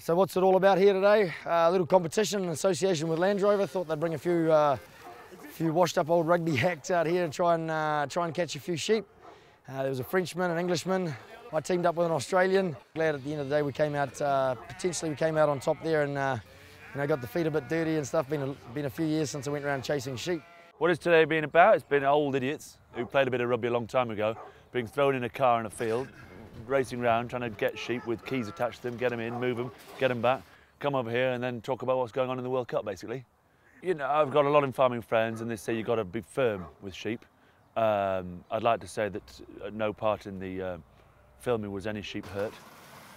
So what's it all about here today? A little competition in association with Land Rover. Thought they'd bring a few washed up old rugby hacks out here and try and catch a few sheep. There was a Frenchman, an Englishman. I teamed up with an Australian. Glad at the end of the day we came out, potentially we came out on top there and got the feet a bit dirty and stuff. Been a few years since I went around chasing sheep. What is today been about? It's been old idiots who played a bit of rugby a long time ago, being thrown in a car in a field, racing around, trying to get sheep with keys attached to them, get them in, move them, get them back, come over here and then talk about what's going on in the World Cup, basically. You know, I've got a lot of farming friends and they say you've got to be firm with sheep. I'd like to say that no part in the filming was any sheep hurt,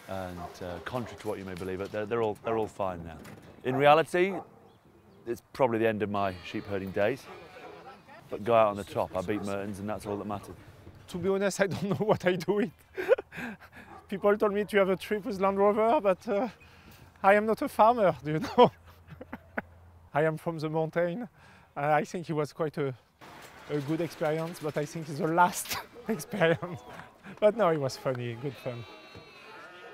and contrary to what you may believe, they're all fine now. In reality, it's probably the end of my sheep herding days, but go out on the top. I beat Mehrtens and that's all that mattered. To be honest, I don't know what I do with. People told me to have a trip with Land Rover, but I am not a farmer, do you know? I am from the mountain. I think it was quite a good experience, but I think it's the last experience. But no, it was funny, good fun.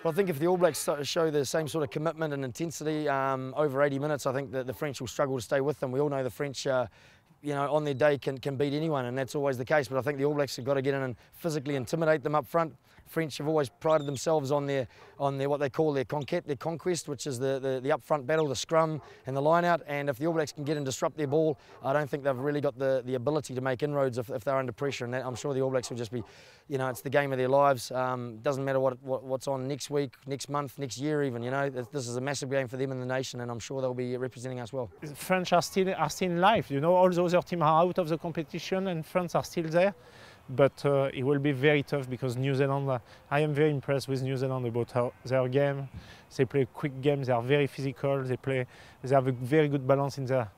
Well, I think if the All Blacks show the same sort of commitment and intensity over 80 minutes, I think that the French will struggle to stay with them. We all know the French, you know, on their day can beat anyone, and that's always the case. But I think the All Blacks have got to get in and physically intimidate them up front. French have always prided themselves on their what they call their conquest, which is the up front battle, the scrum and the line out. And if the All Blacks can get and disrupt their ball, I don't think they've really got the ability to make inroads if they're under pressure. And that, I'm sure the All Blacks will just be, you know, it's the game of their lives. Doesn't matter what's on next week, next month, next year even. You know, this is a massive game for them in the nation, and I'm sure they'll be representing us well. The French are still in life. You know, all the other teams are out of the competition, and France are still there. But it will be very tough because New Zealand, I am very impressed with New Zealand about their game. They play a quick game, they are very physical, they have a very good balance in their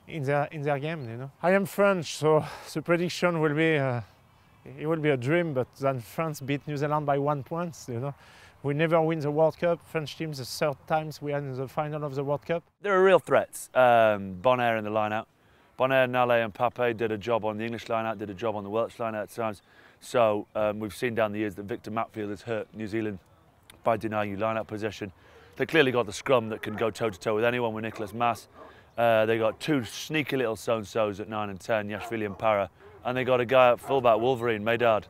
game, you know. I am French, so the prediction will be, it will be a dream, but then France beat New Zealand by 1 point, you know. We never win the World Cup. French team, the third time we are in the final of the World Cup. There are real threats. Bonaire in the line-out. Bonaire, Nale and Pape did a job on the English line-out, did a job on the Welsh line-out at times. So we've seen down the years that Victor Matfield has hurt New Zealand by denying you line-out possession. They clearly got the scrum that can go toe-to-toe with anyone with Nicholas Mass. They got two sneaky little so-and-sos at 9 and 10, Yashvili and Para. And they got a guy at fullback, Wolverine, Medard,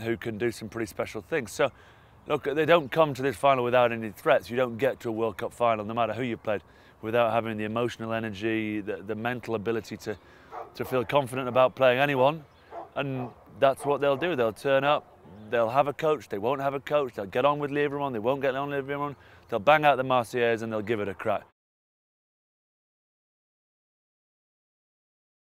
who can do some pretty special things. So look, they don't come to this final without any threats. You don't get to a World Cup final, no matter who you played, without having the emotional energy, the mental ability to feel confident about playing anyone. And that's what they'll do. They'll turn up, they'll have a coach, they won't have a coach, they'll get on with Lièvremont, they won't get on with Lièvremont, they'll bang out the Marseillaise and they'll give it a crack.